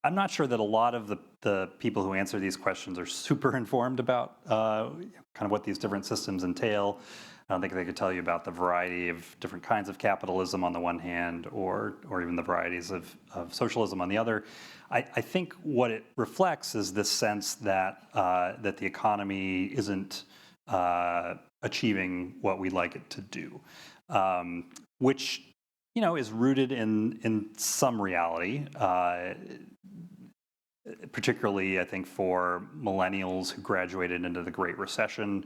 I'm not sure that a lot of the people who answer these questions are super informed about kind of what these different systems entail. I don't think they could tell you about the variety of different kinds of capitalism on the one hand, or even the varieties of socialism on the other. I think what it reflects is this sense that that the economy isn't achieving what we'd like it to do, which is rooted in some reality. Particularly, I think, for millennials who graduated into the Great Recession,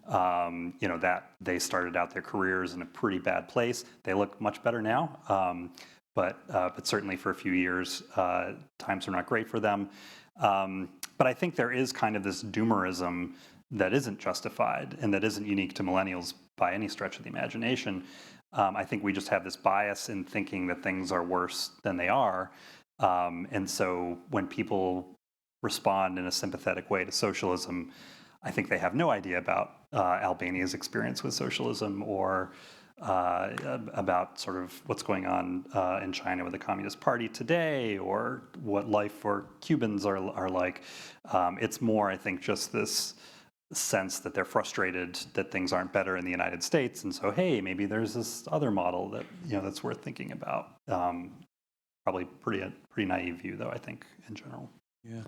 that they started out their careers in a pretty bad place. They look much better now, but certainly for a few years, times were not great for them. But I think there is kind of this doomerism that isn't justified and that isn't unique to millennials by any stretch of the imagination. I think we just have this bias in thinking that things are worse than they are. And so when people respond in a sympathetic way to socialism, I think they have no idea about Albania's experience with socialism or about sort of what's going on in China with the Communist Party today, or what life for Cubans are like. It's more, I think, just this sense that they're frustrated that things aren't better in the United States, and so hey, maybe there's this other model that that's worth thinking about. Probably pretty naive view, though, I think, in general. Yeah,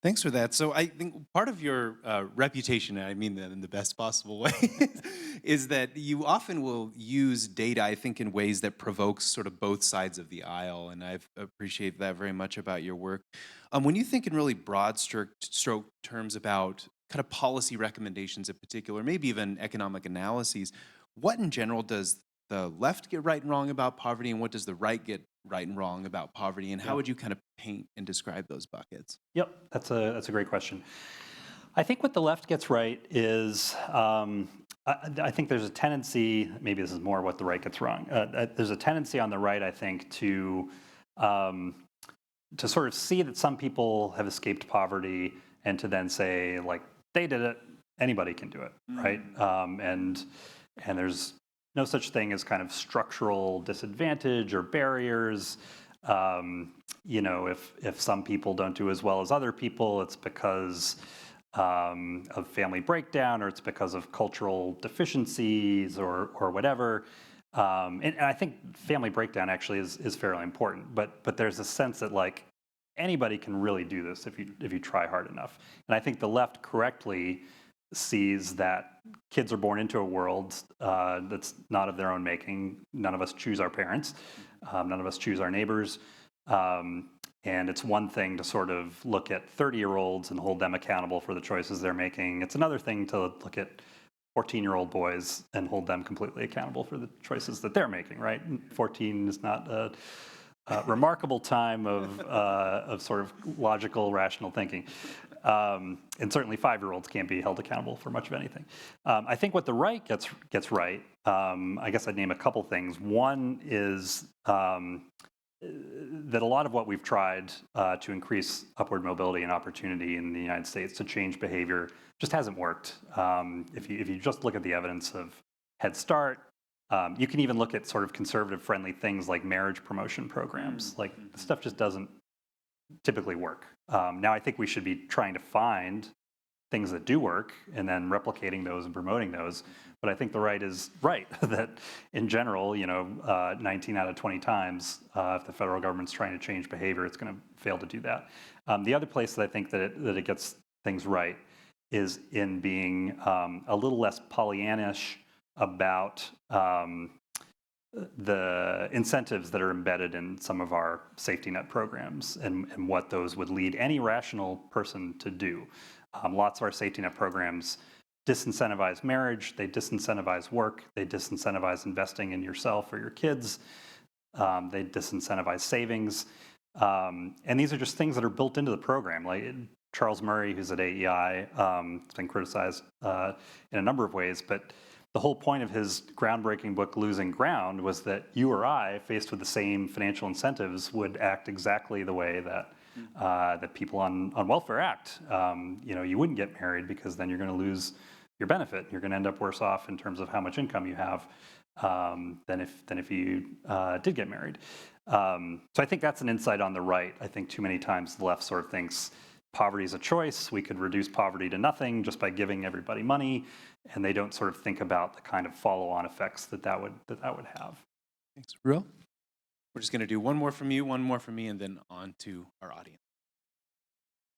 thanks for that. So I think part of your reputation, and I mean that in the best possible way, is that you often will use data, I think, in ways that provokes sort of both sides of the aisle, and I appreciate that very much about your work. When you think in really broad stroke terms about kind of policy recommendations in particular, maybe even economic analyses, what in general does the left get right and wrong about poverty, and what does the right get right and wrong about poverty, and how would you kind of paint and describe those buckets? Yep, that's a great question. I think what the left gets right is I think there's a tendency, maybe this is more what the right gets wrong. There's a tendency on the right, I think, to sort of see that some people have escaped poverty and to then say, like, they did it, anybody can do it, right? And there's no such thing as kind of structural disadvantage or barriers. If some people don't do as well as other people, it's because of family breakdown, or it's because of cultural deficiencies, or whatever. And I think family breakdown actually is fairly important. But there's a sense that, like, anybody can really do this if you try hard enough. And I think the left correctly sees that kids are born into a world that's not of their own making. None of us choose our parents. None of us choose our neighbors. And it's one thing to sort of look at 30-year-olds and hold them accountable for the choices they're making. It's another thing to look at 14-year-old boys and hold them completely accountable for the choices that they're making, right? 14 is not a remarkable time of sort of logical, rational thinking. And certainly 5-year-olds can't be held accountable for much of anything. I think what the right gets right, I guess I'd name a couple things. One is that a lot of what we've tried to increase upward mobility and opportunity in the United States to change behavior just hasn't worked. If you just look at the evidence of Head Start, you can even look at sort of conservative-friendly things like marriage promotion programs. Like, the stuff just doesn't typically work. Now, I think we should be trying to find things that do work and then replicating those and promoting those. But I think the right is right that in general, 19 out of 20 times, if the federal government's trying to change behavior, it's going to fail to do that. The other place that I think that it gets things right is in being a little less Pollyannish about the incentives that are embedded in some of our safety net programs and what those would lead any rational person to do. Lots of our safety net programs disincentivize marriage, they disincentivize work, they disincentivize investing in yourself or your kids, they disincentivize savings. And these are just things that are built into the program. Like Charles Murray, who's at AEI, has been criticized in a number of ways, but the whole point of his groundbreaking book, Losing Ground, was that you or I, faced with the same financial incentives, would act exactly the way that that people on welfare act. You wouldn't get married because then you're going to lose your benefit. You're going to end up worse off in terms of how much income you have than if you did get married. So I think that's an insight on the right. I think too many times the left sort of thinks poverty is a choice. We could reduce poverty to nothing just by giving everybody money, and they don't sort of think about the kind of follow-on effects that would have. Thanks. Real? We're just going to do one more from you, one more from me, and then on to our audience.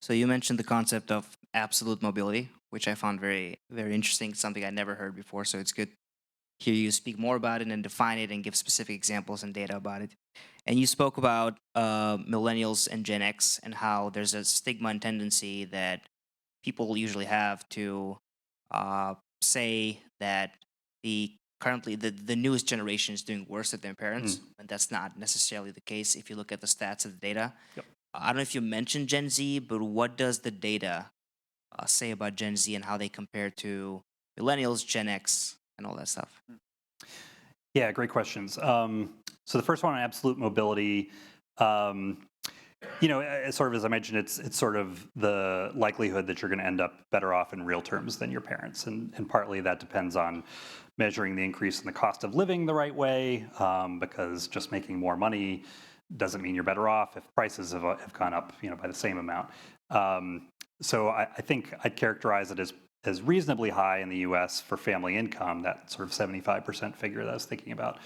So you mentioned the concept of absolute mobility, which I found very, very interesting, something I never heard before. So it's good to hear you speak more about it and define it and give specific examples and data about it. And you spoke about millennials and Gen X and how there's a stigma and tendency that people usually have to say that currently the newest generation is doing worse than their parents, and that's not necessarily the case if you look at the stats of the data. Yep. I don't know if you mentioned Gen Z, but what does the data say about Gen Z and how they compare to millennials, Gen X, and all that stuff? Yeah, great questions. So the first one on absolute mobility, sort of as I mentioned, it's sort of the likelihood that you're going to end up better off in real terms than your parents, and partly that depends on measuring the increase in the cost of living the right way, because just making more money doesn't mean you're better off if prices have gone up, by the same amount. So I think I'd characterize it as reasonably high in the U.S. for family income, that sort of 75% figure that I was thinking about.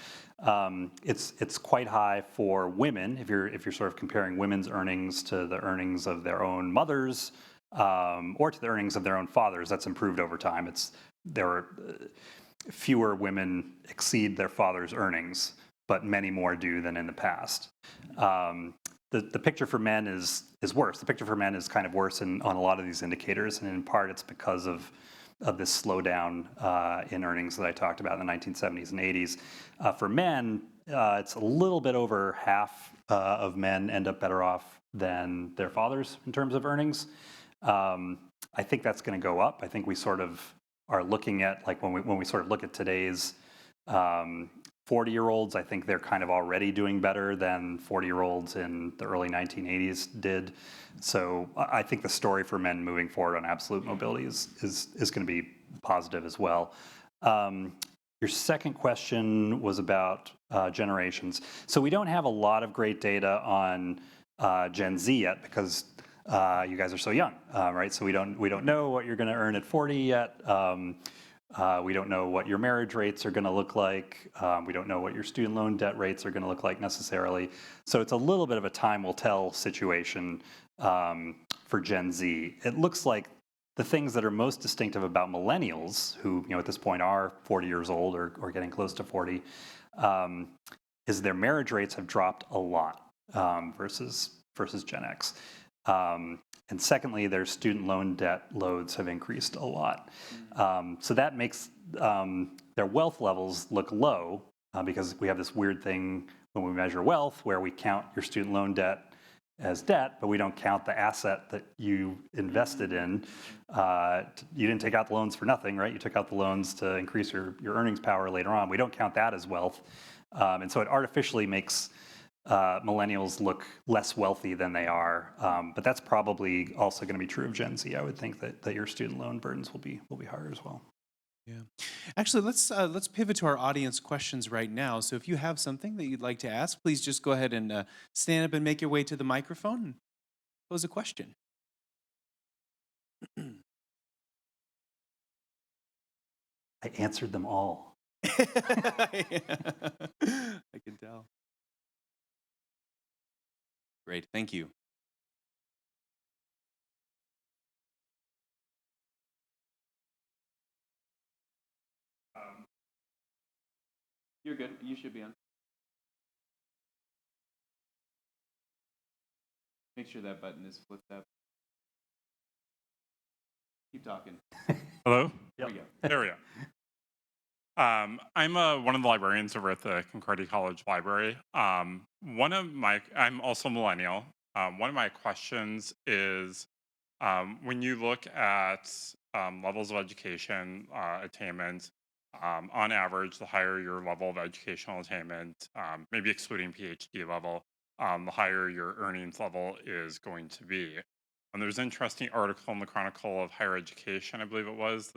It's quite high for women if you're sort of comparing women's earnings to the earnings of their own mothers, or to the earnings of their own fathers. That's improved over time. There are fewer women exceed their father's earnings, but many more do than in the past. The picture for men is worse. The picture for men is kind of worse on a lot of these indicators, and in part it's because of this slowdown in earnings that I talked about in the 1970s and 80s. For men, it's a little bit over half of men end up better off than their fathers in terms of earnings. I think that's going to go up. I think we sort of are looking at, like, when we sort of look at today's 40-year-olds, I think they're kind of already doing better than 40-year-olds in the early 1980s did. So I think the story for men moving forward on absolute mobility is going to be positive as well. Your second question was about generations. So we don't have a lot of great data on Gen Z yet because you guys are so young, right? So we don't know what you're going to earn at 40 yet. We don't know what your marriage rates are going to look like. We don't know what your student loan debt rates are going to look like necessarily. So it's a little bit of a time will tell situation for Gen Z. It looks like the things that are most distinctive about millennials, who at this point are 40 years old or getting close to 40, is their marriage rates have dropped a lot versus Gen X. And secondly, their student loan debt loads have increased a lot. So that makes their wealth levels look low because we have this weird thing when we measure wealth where we count your student loan debt as debt, but we don't count the asset that you invested in. You didn't take out the loans for nothing, right? You took out the loans to increase your earnings power later on. We don't count that as wealth. And so it artificially makes millennials look less wealthy than they are. But that's probably also going to be true of Gen Z. I would think that your student loan burdens will be higher as well. Yeah. Actually, let's pivot to our audience questions right now. So if you have something that you'd like to ask, please just go ahead and stand up and make your way to the microphone and pose a question. I answered them all. I can tell. Great, thank you. You're good. You should be on. Make sure that button is flipped up. Keep talking. Hello? There we go. There we go. I'm one of the librarians over at the Concordia College Library. I'm also a millennial. One of my questions is, when you look at levels of education attainment, on average, the higher your level of educational attainment, maybe excluding PhD level, the higher your earnings level is going to be. And there's an interesting article in the Chronicle of Higher Education, I believe it was,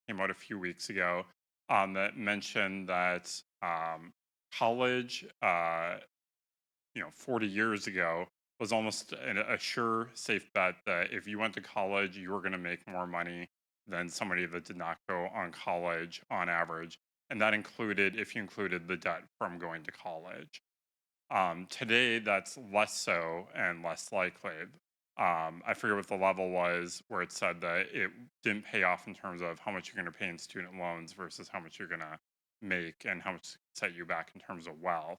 came out a few weeks ago, that mentioned that college, 40 years ago, was almost a sure, safe bet that if you went to college, you were going to make more money than somebody that did not go on college on average. And that included, if you included the debt from going to college. Today, that's less so and less likely. I forget what the level was where it said that it didn't pay off in terms of how much you're going to pay in student loans versus how much you're going to make and how much set you back in terms of wealth.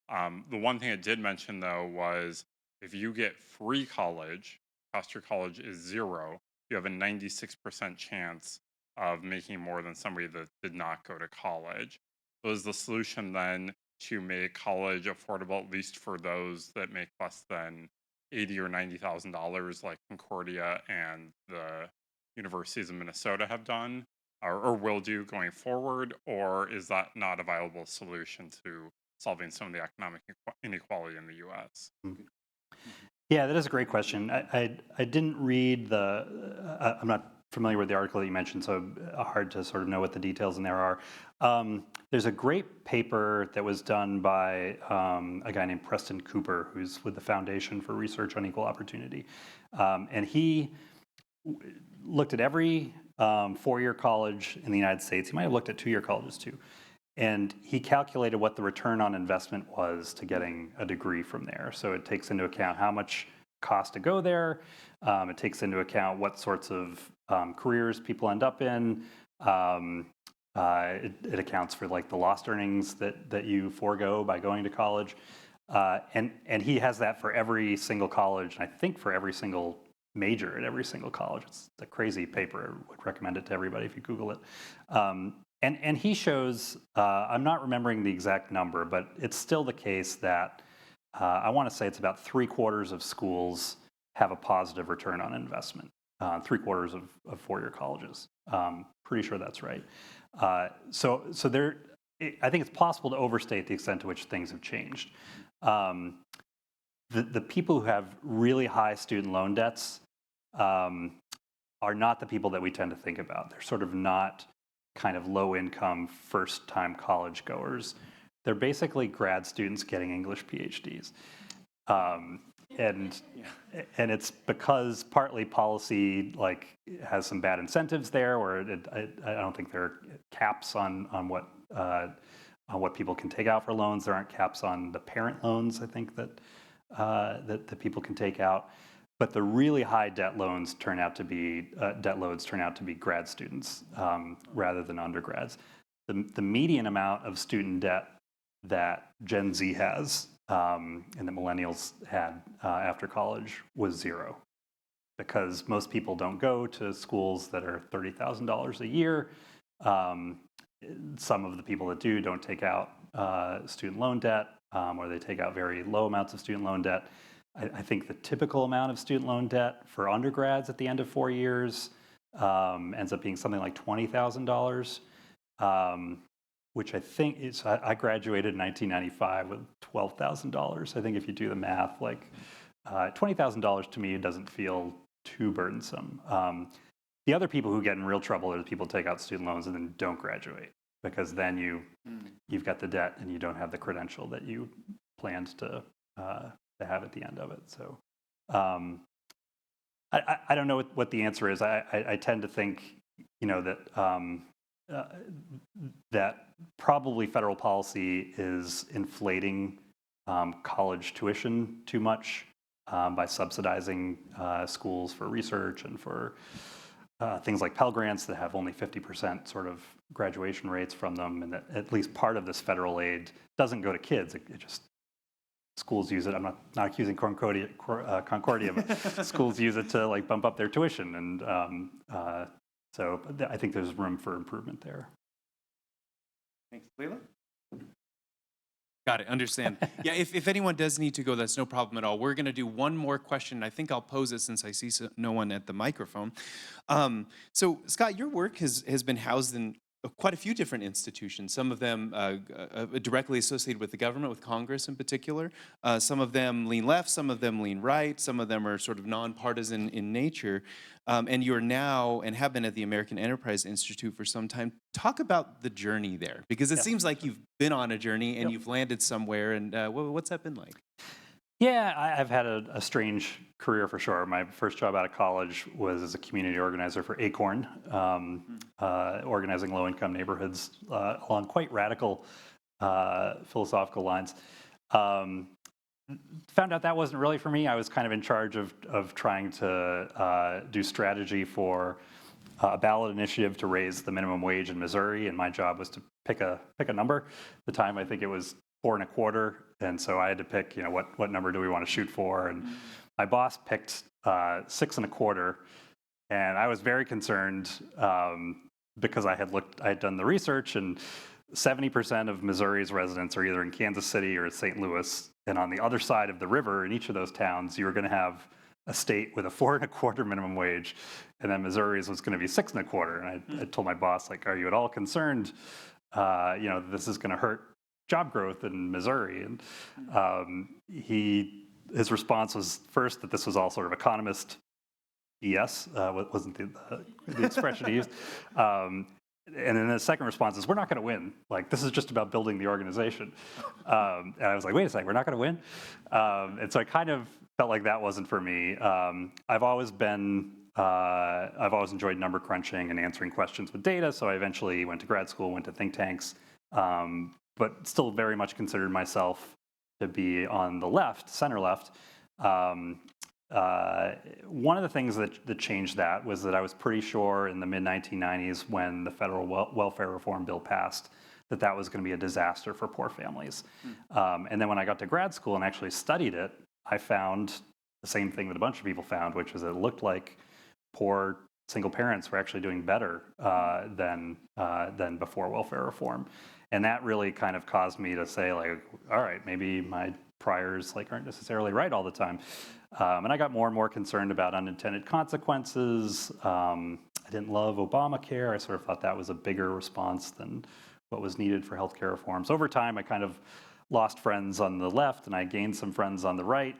The one thing it did mention, though, was if you get free college, cost of your college is zero, you have a 96% chance of making more than somebody that did not go to college. So is the solution then to make college affordable, at least for those that make less than $80,000 or $90,000, like Concordia and the universities in Minnesota have done, or will do going forward, or is that not a viable solution to solving some of the economic inequality in the U.S.? Yeah, that is a great question. I didn't read I'm not familiar with the article that you mentioned, so hard to sort of know what the details in there are. There's a great paper that was done by a guy named Preston Cooper, who's with the Foundation for Research on Equal Opportunity. And he looked at every four-year college in the United States. He might have looked at two-year colleges too. And he calculated what the return on investment was to getting a degree from there. So it takes into account how much cost to go there. It takes into account what sorts of careers people end up in. It accounts for like the lost earnings that you forego by going to college. And he has that for every single college, and I think for every single major at every single college. It's a crazy paper. I would recommend it to everybody if you Google it. And he shows, I'm not remembering the exact number, but it's still the case that I want to say it's about 3/4 of schools have a positive return on investment. 3/4 of four-year colleges. Pretty sure that's right. So there, I think it's possible to overstate the extent to which things have changed. The people who have really high student loan debts are not the people that we tend to think about. They're sort of not kind of low-income, first-time college goers. They're basically grad students getting English PhDs. And it's because partly policy has some bad incentives there, or I don't think there are caps on what people can take out for loans. There aren't caps on the parent loans, I think, that people can take out. But the really high debt loads turn out to be grad students rather than undergrads. The median amount of student debt that Gen Z has and that millennials had after college was zero, because most people don't go to schools that are $30,000 a year. Some of the people that do don't take out student loan debt, or they take out very low amounts of student loan debt. I think the typical amount of student loan debt for undergrads at the end of 4 years ends up being something like $20,000. which I think is, I graduated in 1995 with $12,000. I think if you do the math, like $20,000 to me doesn't feel too burdensome. The other people who get in real trouble are the people who take out student loans and then don't graduate, because then you've got the debt and you don't have the credential that you planned to have at the end of it. So I don't know what the answer is. I tend to think, that probably federal policy is inflating college tuition too much by subsidizing schools for research and for things like Pell Grants that have only 50% sort of graduation rates from them, and that at least part of this federal aid doesn't go to kids. It just schools use it. I'm not accusing Concordia, but schools use it to like bump up their tuition, and so I think there's room for improvement there. Thanks, Leila. Got it, understand. Yeah, if anyone does need to go, that's no problem at all. We're gonna do one more question. I think I'll pose it since I see no one at the microphone. So Scott, your work has been housed in quite a few different institutions, some of them directly associated with the government, with Congress in particular. Some of them lean left, some of them lean right, some of them are sort of nonpartisan in nature. And you're now, and have been at the American Enterprise Institute for some time. Talk about the journey there, because it seems like you've been on a journey and you've landed somewhere, and what's that been like? Yeah, I've had a strange career for sure. My first job out of college was as a community organizer for Acorn, organizing low-income neighborhoods along quite radical philosophical lines. Found out that wasn't really for me. I was kind of in charge of trying to do strategy for a ballot initiative to raise the minimum wage in Missouri, and my job was to pick a number. At the time, I think it was 4.25, and so I had to pick, what number do we want to shoot for, and my boss picked 6.25, and I was very concerned because I had done the research, and 70% of Missouri's residents are either in Kansas City or St. Louis, and on the other side of the river in each of those towns, you were going to have a state with a 4.25 minimum wage, and then Missouri's was going to be 6.25. And I told my boss, like, are you at all concerned, this is going to hurt job growth in Missouri? And his response was first that this was all sort of economist BS, wasn't the expression he used. And then the second response is, we're not going to win. Like, this is just about building the organization. And I was like, wait a second, we're not going to win? And so I kind of felt like that wasn't for me. I've always enjoyed number crunching and answering questions with data. So I eventually went to grad school, went to think tanks, but still very much considered myself to be on the left, center left. One of the things that changed that was that I was pretty sure in the mid-1990s, when the federal welfare reform bill passed, that was going to be a disaster for poor families. And then when I got to grad school and actually studied it, I found the same thing that a bunch of people found, which was it looked like poor single parents were actually doing better than before welfare reform. And that really kind of caused me to say, like, all right, maybe my priors aren't necessarily right all the time. And I got more and more concerned about unintended consequences. I didn't love Obamacare. I sort of thought that was a bigger response than what was needed for healthcare reforms. Over time, I kind of lost friends on the left, and I gained some friends on the right.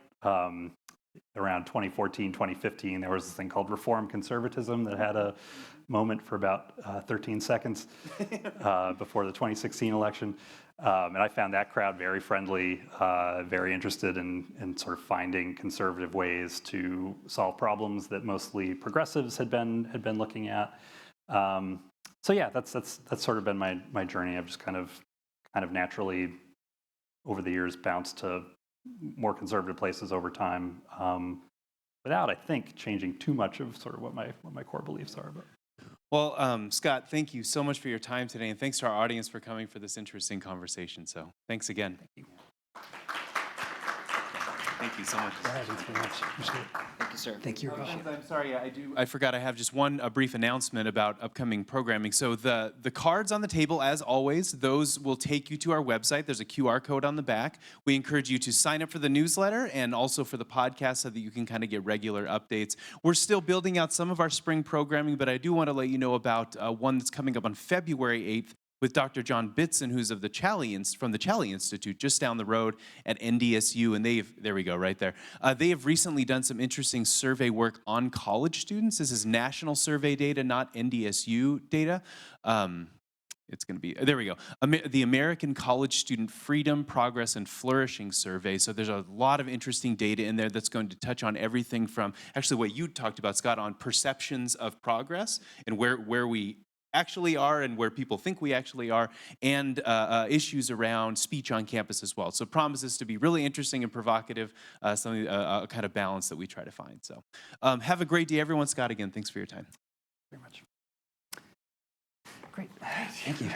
Around 2014, 2015, there was this thing called reform conservatism that had a moment for about 13 seconds before the 2016 election. And I found that crowd very friendly, very interested in sort of finding conservative ways to solve problems that mostly progressives had been looking at. So yeah, that's sort of been my journey. I've just kind of naturally over the years bounced to more conservative places over time, without, I think, changing too much of sort of what my core beliefs are. But. Well, Scott, thank you so much for your time today, and thanks to our audience for coming for this interesting conversation. So thanks again. Thank you. Thank you so much. Thanks very much. Appreciate it. Thank you, sir. Thank you. I'm sorry, I forgot I have just one brief announcement about upcoming programming. So the cards on the table, as always, those will take you to our website. There's a QR code on the back. We encourage you to sign up for the newsletter and also for the podcast so that you can kind of get regular updates. We're still building out some of our spring programming, but I do want to let you know about one that's coming up on February 8th. with Dr. John Bitson, who's of the from the Challey Institute, just down the road at NDSU, and there we go, right there. They have recently done some interesting survey work on college students. This is national survey data, not NDSU data. It's going to be, there we go, the American College Student Freedom, Progress, and Flourishing Survey. So there's a lot of interesting data in there that's going to touch on everything from, actually what you talked about, Scott, on perceptions of progress and where we actually are and where people think we actually are, and issues around speech on campus as well. So promises to be really interesting and provocative, something, a kind of balance that we try to find. So have a great day, everyone. Scott, again, thanks for your time. Very much. Great. Thank you.